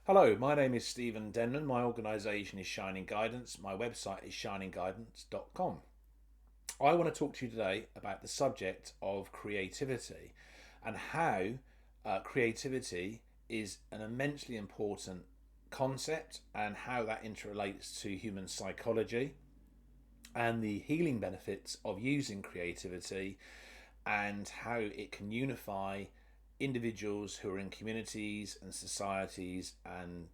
Hello, my name is Stephen Denman. My organisation is Shining Guidance. My website is shiningguidance.com. I want to talk to you today about the subject of creativity and how creativity is an immensely important concept and how that interrelates to human psychology and the healing benefits of using creativity and how it can unify individuals who are in communities and societies and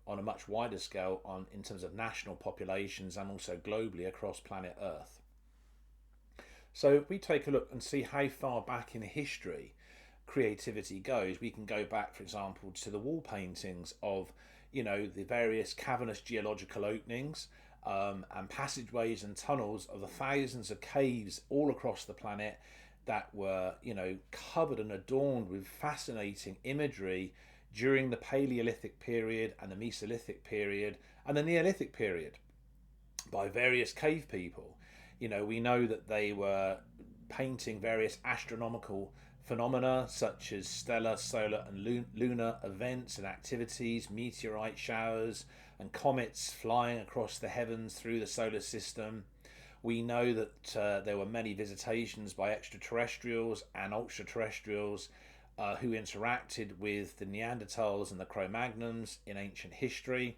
on a much wider scale on in terms of national populations and also globally across planet Earth. So if we take a look and see how far back in history creativity goes, we can go back, for example, to the wall paintings of the various cavernous geological openings and passageways and tunnels of the thousands of caves all across the planet that were, covered and adorned with fascinating imagery during the Paleolithic period and the Mesolithic period and the Neolithic period by various cave people. We know that they were painting various astronomical phenomena such as stellar, solar, and lunar events and activities, meteorite showers, and comets flying across the heavens through the solar system. We know that there were many visitations by extraterrestrials and ultra-terrestrials who interacted with the Neanderthals and the Cro-Magnons in ancient history.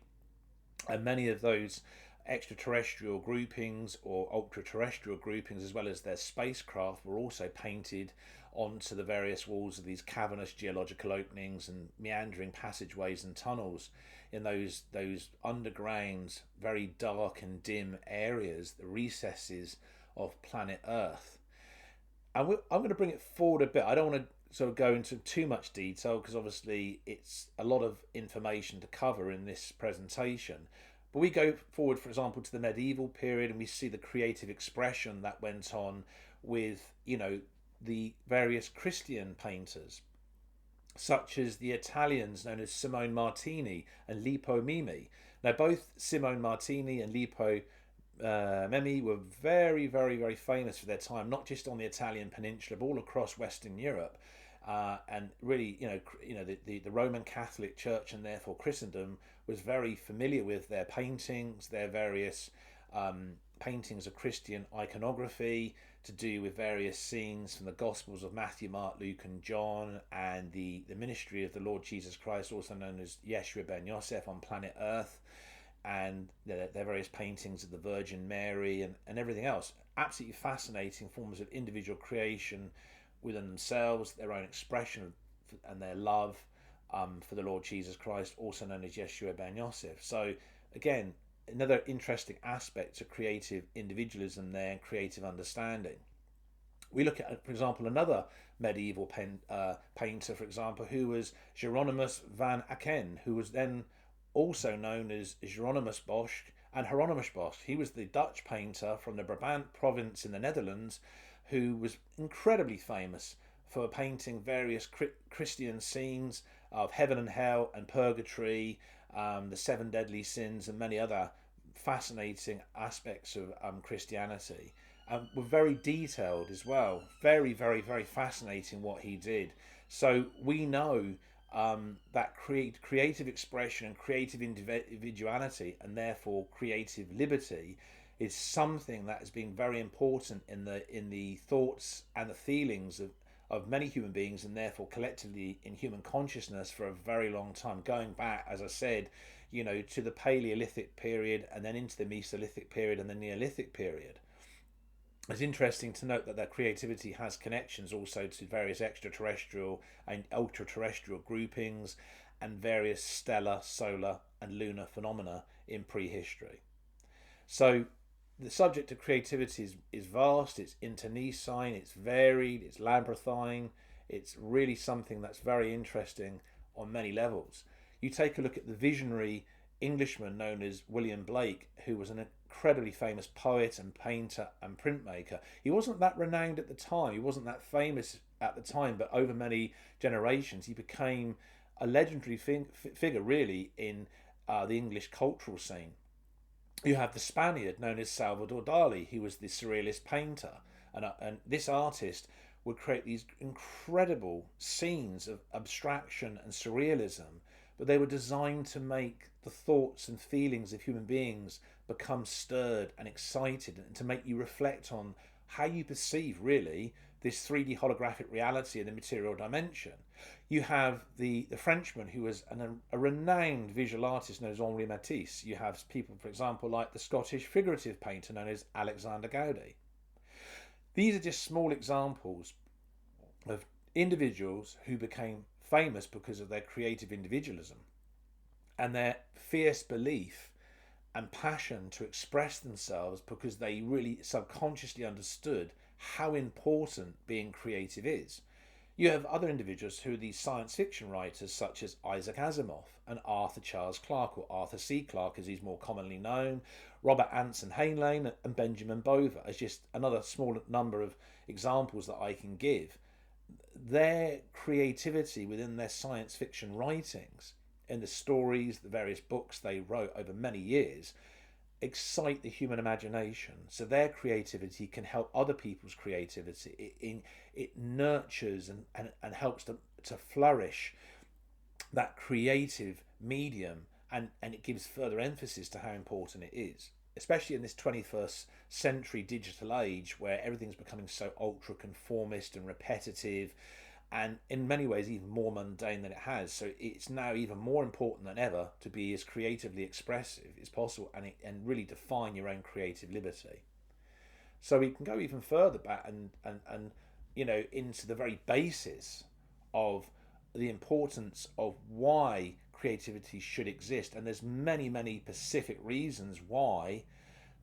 And many of those extraterrestrial groupings or ultra-terrestrial groupings, as well as their spacecraft, were also painted onto the various walls of these cavernous geological openings and meandering passageways and tunnels in those underground, very dark and dim areas, the recesses of planet Earth. And I'm going to bring it forward a bit. I don't want to sort of go into too much detail because obviously it's a lot of information to cover in this presentation. But we go forward, for example, to the medieval period and we see the creative expression that went on with, the various Christian painters, such as the Italians known as Simone Martini and Lippo Mimi. Now, both Simone Martini and Lippo Mimi were very, very, very famous for their time, not just on the Italian peninsula, but all across Western Europe. And really, the Roman Catholic Church and therefore Christendom was very familiar with their paintings, their various paintings of Christian iconography to do with various scenes from the Gospels of Matthew, Mark, Luke, and John, and the ministry of the Lord Jesus Christ, also known as Yeshua ben Yosef on planet Earth, and their various paintings of the Virgin Mary and everything else. Absolutely fascinating forms of individual creation within themselves, their own expression and their love for the Lord Jesus Christ, also known as Yeshua ben Yosef. So again, another interesting aspect to creative individualism there and creative understanding. We look at, for example, another medieval painter, for example, who was Hieronymus van Aken, who was then also known as Hieronymus Bosch and Hieronymus Bosch. He was the Dutch painter from the Brabant province in the Netherlands who was incredibly famous for painting various Christian scenes of heaven and hell and purgatory, the seven deadly sins, and many other fascinating aspects of Christianity. Were very detailed as well. Very, very, very fascinating what he did. So we know that creative expression and creative individuality, and therefore creative liberty, is something that has been very important in the thoughts and the feelings of many human beings, and therefore collectively in human consciousness for a very long time, going back, as I said, to the Paleolithic period and then into the Mesolithic period and the Neolithic period. It's interesting to note that creativity has connections also to various extraterrestrial and ultra-terrestrial groupings and various stellar, solar and lunar phenomena in prehistory. So the subject of creativity is vast, it's internecine, it's varied, it's labyrinthine, it's really something that's very interesting on many levels. You take a look at the visionary Englishman known as William Blake, who was an incredibly famous poet and painter and printmaker. He wasn't that renowned at the time, he wasn't that famous at the time, but over many generations he became a legendary figure really in the English cultural scene. You have the Spaniard known as Salvador Dali. He was the surrealist painter, and this artist would create these incredible scenes of abstraction and surrealism but they were designed to make the thoughts and feelings of human beings become stirred and excited, and to make you reflect on how you perceive, really, this 3D holographic reality in the material dimension. You have the Frenchman who was a renowned visual artist known as Henri Matisse. You have people, for example, like the Scottish figurative painter known as Alexander Gaudi. These are just small examples of individuals who became famous because of their creative individualism and their fierce belief and passion to express themselves, because they really subconsciously understood how important being creative is. You have other individuals who are these science fiction writers, such as Isaac Asimov and Arthur Charles Clarke, or Arthur C. Clarke as he's more commonly known, Robert Anton Heinlein and Benjamin Bova, as just another small number of examples that I can give. Their creativity within their science fiction writings, in the stories, the various books they wrote over many years, excite the human imagination. So their creativity can help other people's creativity. It nurtures and helps to flourish that creative medium, and it gives further emphasis to how important it is, especially in this 21st century digital age where everything's becoming so ultra conformist and repetitive, and in many ways even more mundane than it has. So it's now even more important than ever to be as creatively expressive as possible, and really define your own creative liberty. So we can go even further back and into the very basis of the importance of why creativity should exist. And there's many specific reasons why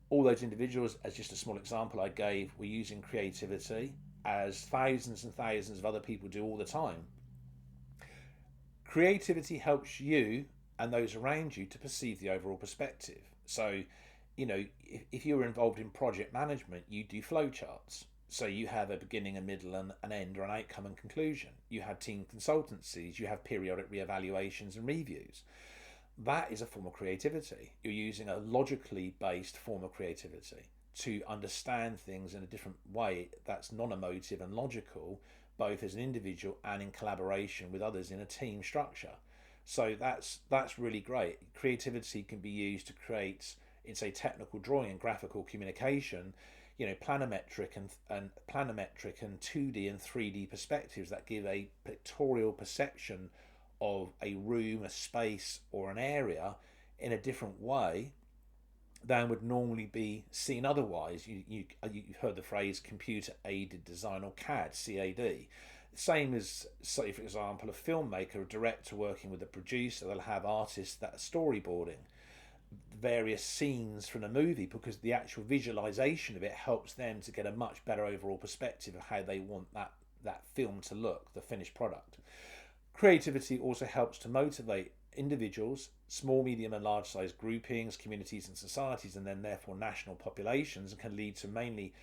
all those individuals, as just a small example I gave, were using creativity, as thousands and thousands of other people do all the time. Creativity helps you and those around you to perceive the overall perspective. So, if you're involved in project management, you do flowcharts. So you have a beginning, a middle, and an end, or an outcome and conclusion. You have team consultancies, you have periodic re-evaluations and reviews. That is a form of creativity. You're using a logically based form of creativity to understand things in a different way that's non-emotive and logical, both as an individual and in collaboration with others in a team structure. So that's really great. Creativity can be used to create, in say, technical drawing and graphical communication, planimetric and 2D and 3D perspectives that give a pictorial perception of a room, a space, or an area in a different way than would normally be seen otherwise. You've heard the phrase computer aided design, or CAD. Same as, say, for example, a filmmaker, a director working with a producer. They'll have artists that are storyboarding various scenes from a movie, because the actual visualization of it helps them to get a much better overall perspective of how they want that film to look, the finished product. Creativity also helps to motivate individuals, small, medium and large size groupings, communities and societies, and then therefore national populations, and can lead to mainly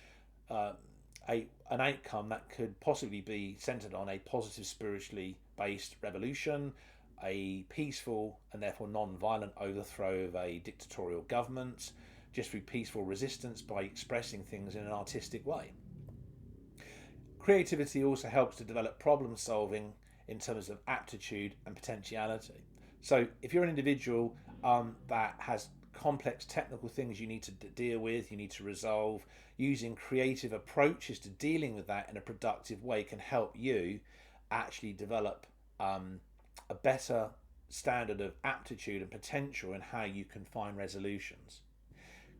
an outcome that could possibly be centered on a positive, spiritually based revolution, a peaceful and therefore non-violent overthrow of a dictatorial government, just through peaceful resistance by expressing things in an artistic way. Creativity also helps to develop problem solving in terms of aptitude and potentiality. So if you're an individual that has complex technical things you need to deal with, you need to resolve, using creative approaches to dealing with that in a productive way can help you actually develop a better standard of aptitude and potential in how you can find resolutions.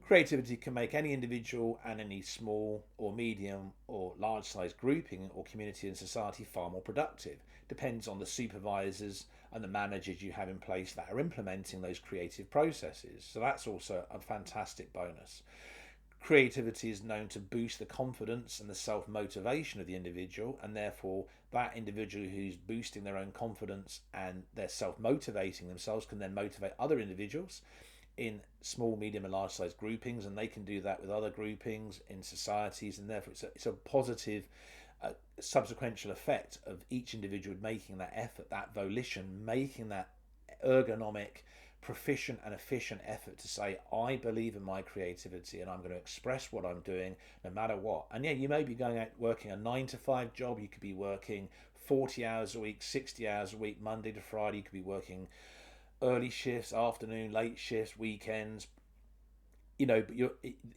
Creativity can make any individual and any small or medium or large size grouping or community and society far more productive. Depends on the supervisors and the managers you have in place that are implementing those creative processes. So that's also a fantastic bonus. Creativity is known to boost the confidence and the self-motivation of the individual, and therefore that individual who's boosting their own confidence and they're self-motivating themselves can then motivate other individuals in small, medium and large size groupings, and they can do that with other groupings in societies, and therefore it's a positive subsequential effect of each individual making that effort, that volition, making that ergonomic, proficient and efficient effort to say, I believe in my creativity and I'm going to express what I'm doing no matter what. And yeah, you may be going out working a 9-to-5 job, you could be working 40 hours a week, 60 hours a week, Monday to Friday, you could be working early shifts, afternoon, late shifts, weekends, but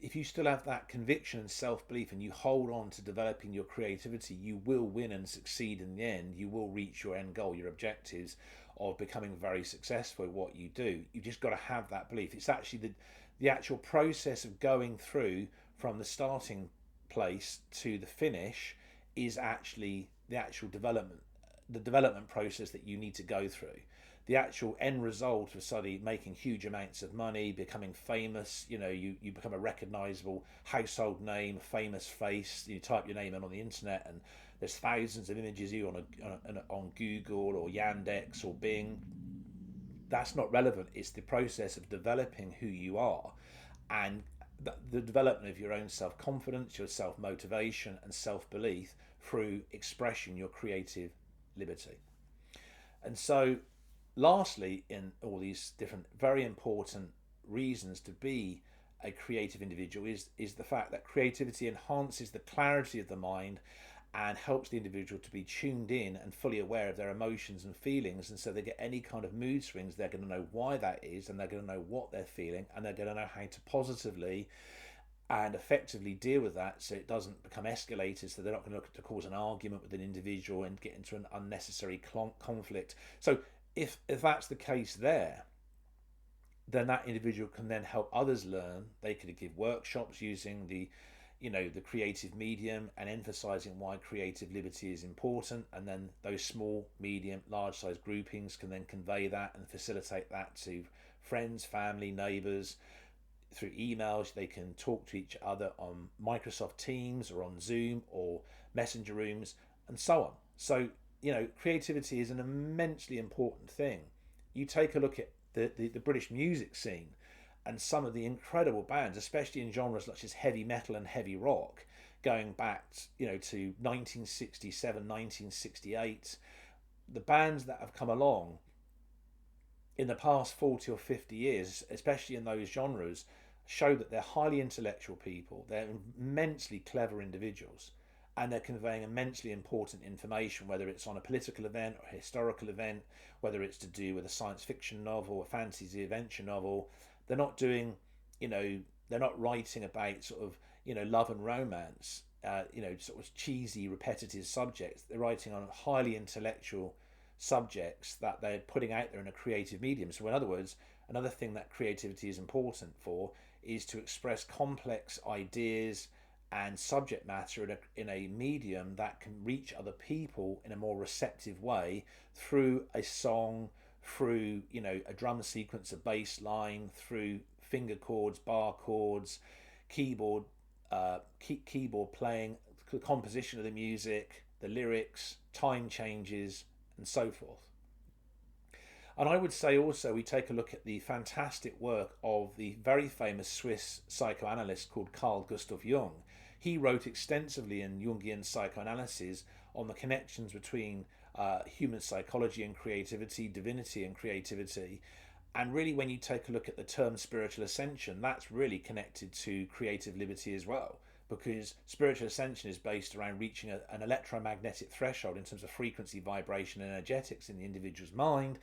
if you still have that conviction and self-belief and you hold on to developing your creativity, you will win and succeed in the end. You will reach your end goal, your objectives of becoming very successful at what you do. You've just got to have that belief. It's actually the actual process of going through from the starting place to the finish is actually the actual development, the development process that you need to go through. The actual end result of suddenly making huge amounts of money, becoming famous, you become a recognizable household name, famous face. You type your name in on the internet and there's thousands of images of you on Google or Yandex or Bing. That's not relevant. It's the process of developing who you are and the development of your own self-confidence, your self-motivation and self-belief through expressing your creative liberty. And so lastly, in all these different very important reasons to be a creative individual is the fact that creativity enhances the clarity of the mind and helps the individual to be tuned in and fully aware of their emotions and feelings. And so they get any kind of mood swings, they're going to know why that is, and they're going to know what they're feeling, and they're going to know how to positively and effectively deal with that so it doesn't become escalated, so they're not going to look to cause an argument with an individual and get into an unnecessary conflict. So if that's the case there, then that individual can then help others learn. They could give workshops using the creative medium and emphasizing why creative liberty is important, and then those small, medium, large size groupings can then convey that and facilitate that to friends, family, neighbors. Through emails, they can talk to each other on Microsoft Teams or on Zoom or Messenger rooms and so on. So creativity is an immensely important thing. You take a look at the British music scene and some of the incredible bands, especially in genres such as heavy metal and heavy rock, going back to 1967, 1968, the bands that have come along in the past 40 or 50 years, especially in those genres, show that they're highly intellectual people, they're immensely clever individuals, and they're conveying immensely important information, whether it's on a political event or a historical event, whether it's to do with a science fiction novel, a fantasy adventure novel. They're not doing, they're not writing about sort of, love and romance, sort of cheesy, repetitive subjects. They're writing on highly intellectual subjects that they're putting out there in a creative medium. So in other words, another thing that creativity is important for is to express complex ideas and subject matter in a medium that can reach other people in a more receptive way through a song, through a drum sequence, a bass line, through finger chords, bar chords, keyboard playing, the composition of the music, the lyrics, time changes, and so forth. And I would say also we take a look at the fantastic work of the very famous Swiss psychoanalyst called Carl Gustav Jung. He wrote extensively in Jungian psychoanalysis on the connections between human psychology and creativity, divinity and creativity. And really, when you take a look at the term spiritual ascension, that's really connected to creative liberty as well, because spiritual ascension is based around reaching an electromagnetic threshold in terms of frequency, vibration, and energetics in the individual's mind,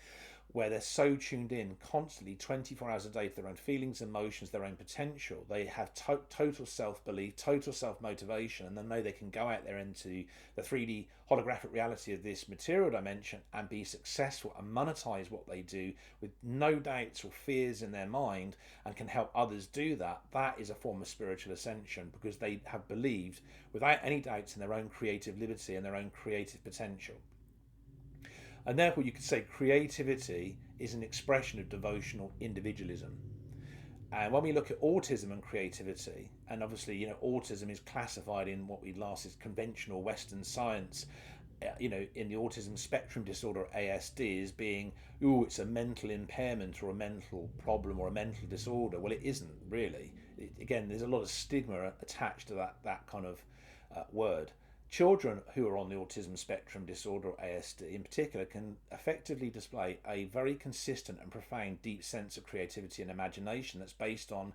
where they're so tuned in constantly 24 hours a day to their own feelings, emotions, their own potential. They have total self-belief, total self-motivation, and they know they can go out there into the 3D holographic reality of this material dimension and be successful and monetize what they do with no doubts or fears in their mind, and can help others do that. That is a form of spiritual ascension, because they have believed without any doubts in their own creative liberty and their own creative potential. And therefore you could say creativity is an expression of devotional individualism. And when we look at autism and creativity, and obviously, autism is classified in what we last is conventional Western science, in the autism spectrum disorder, ASD, as being, it's a mental impairment or a mental problem or a mental disorder. Well, it isn't really. Again, there's a lot of stigma attached to that kind of word. Children who are on the autism spectrum disorder, or ASD in particular, can effectively display a very consistent and profound deep sense of creativity and imagination that's based on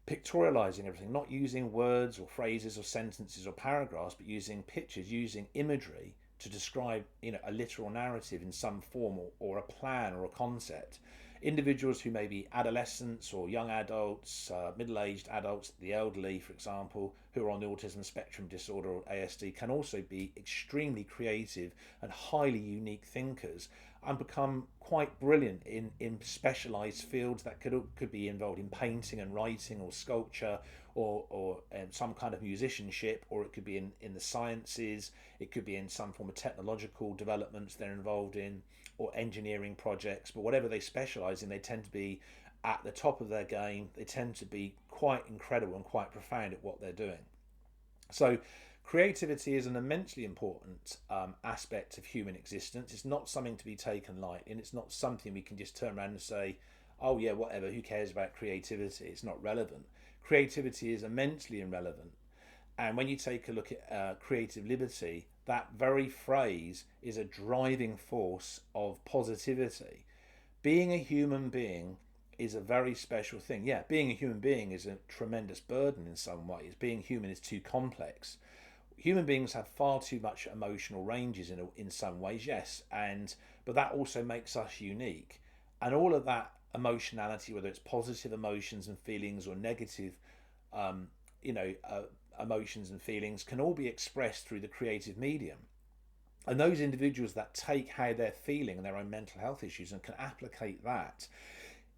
pictorializing everything, not using words or phrases or sentences or paragraphs, but using pictures, using imagery to describe a literal narrative in some form, or a plan or a concept. Individuals who may be adolescents or young adults, middle-aged adults, the elderly, for example, who are on the autism spectrum disorder or ASD, can also be extremely creative and highly unique thinkers and become quite brilliant in specialised fields that could be involved in painting and writing or sculpture or some kind of musicianship, or it could be in the sciences, it could be in some form of technological developments they're involved in, or engineering projects. But whatever they specialise in, they tend to be at the top of their game. They tend to be quite incredible and quite profound at what they're doing. So creativity is an immensely important aspect of human existence. It's not something to be taken lightly, and it's not something we can just turn around and say, oh yeah, whatever, who cares about creativity? It's not relevant. Creativity is immensely irrelevant. And when you take a look at creative liberty, that very phrase is a driving force of positivity. Being a human being is a very special thing. Yeah, being a human being is a tremendous burden in some ways. Being human is too complex. Human beings have far too much emotional ranges in some ways, yes, but that also makes us unique. And all of that emotionality, whether it's positive emotions and feelings or negative, um, you know, emotions and feelings, can all be expressed through the creative medium. And those individuals that take how they're feeling and their own mental health issues and can applicate that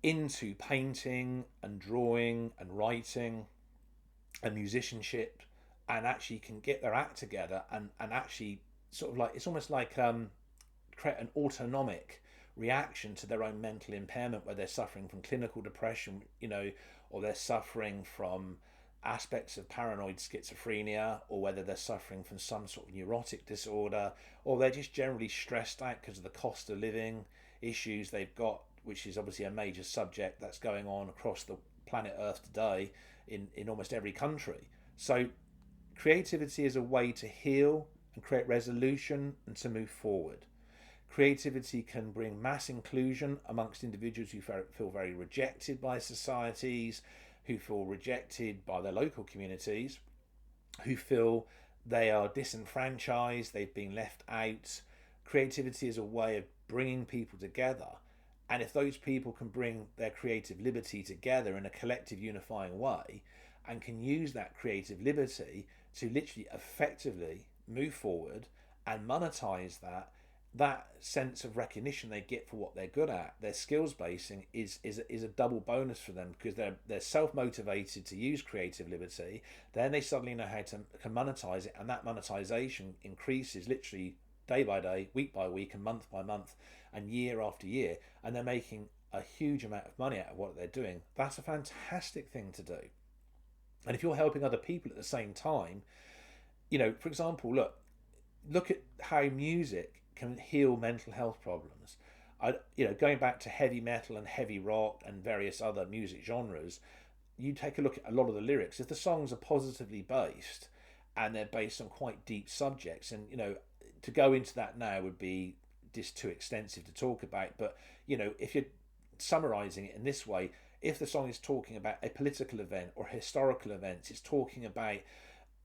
into painting and drawing and writing and musicianship, and actually can get their act together and actually sort of like, it's almost like create an autonomic reaction to their own mental impairment, where they're suffering from clinical depression, or they're suffering from aspects of paranoid schizophrenia, or whether they're suffering from some sort of neurotic disorder, or they're just generally stressed out because of the cost of living issues they've got, which is obviously a major subject that's going on across the planet Earth today in almost every country. So creativity is a way to heal and create resolution and to move forward. Creativity can bring mass inclusion amongst individuals who feel very rejected by societies, who feel rejected by their local communities, who feel they are disenfranchised, they've been left out. Creativity is a way of bringing people together. And if those people can bring their creative liberty together in a collective unifying way and can use that creative liberty to literally effectively move forward and monetize that sense of recognition they get for what they're good at, their skills basing is a double bonus for them, because they're self-motivated to use creative liberty. Then they suddenly know how to can monetize it, and that monetization increases literally day by day, week by week, and month by month, and year after year, and they're making a huge amount of money out of what they're doing. That's a fantastic thing to do. And if you're helping other people at the same time, for example, look at how music can heal mental health problems. Going back to heavy metal and heavy rock and various other music genres, you take a look at a lot of the lyrics. If the songs are positively based and they're based on quite deep subjects, and to go into that now would be just too extensive to talk about. But if you're summarizing it in this way, if the song is talking about a political event or historical events, it's talking about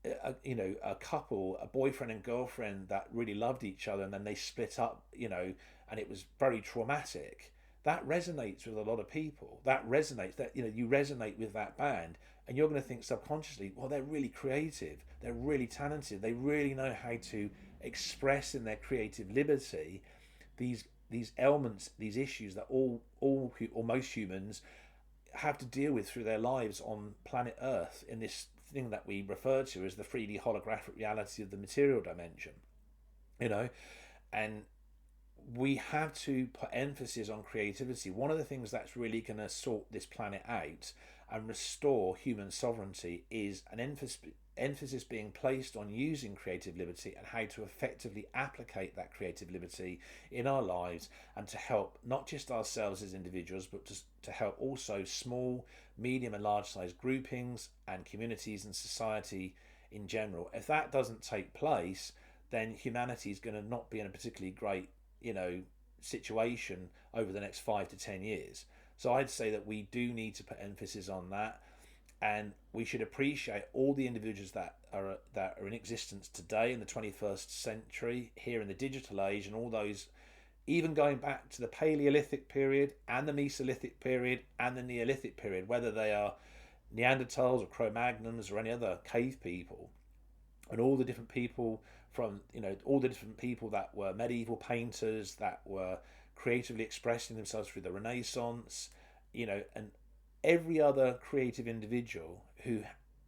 a couple, a boyfriend and girlfriend that really loved each other, and then they split up, and it was very traumatic. That resonates with a lot of people. That resonates. That you resonate with that band, and you're going to think subconsciously, well, they're really creative, they're really talented, they really know how to express in their creative liberty these elements, these issues that all or most humans have to deal with through their lives on planet Earth, in this thing that we refer to as the 3D holographic reality of the material dimension. And we have to put emphasis on creativity. One of the things that's really going to sort this planet out and restore human sovereignty is an emphasis being placed on using creative liberty and how to effectively applicate that creative liberty in our lives, and to help not just ourselves as individuals, but to help also small, medium and large size groupings and communities and society in general. If that doesn't take place, then humanity is going to not be in a particularly great situation over the next 5 to 10 years. So I'd say that we do need to put emphasis on that, and we should appreciate all the individuals that are in existence today in the 21st century, here in the digital age, and all those even going back to the Paleolithic period and the Mesolithic period and the Neolithic period, whether they are Neanderthals or Cro-Magnons or any other cave people, and all the different people from, all the different people that were medieval painters, that were creatively expressing themselves through the Renaissance, and every other creative individual who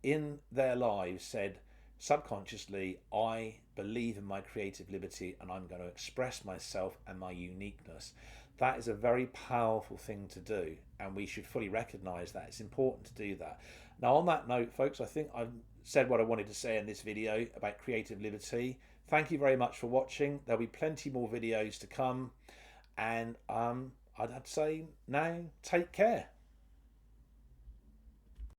in their lives said subconsciously, I believe in my creative liberty and I'm going to express myself and my uniqueness. That is a very powerful thing to do, and we should fully recognize that. It's important to do that. Now, on that note, folks, I think I've said what I wanted to say in this video about creative liberty. Thank you very much for watching. There'll be plenty more videos to come, and I'd say now, take care.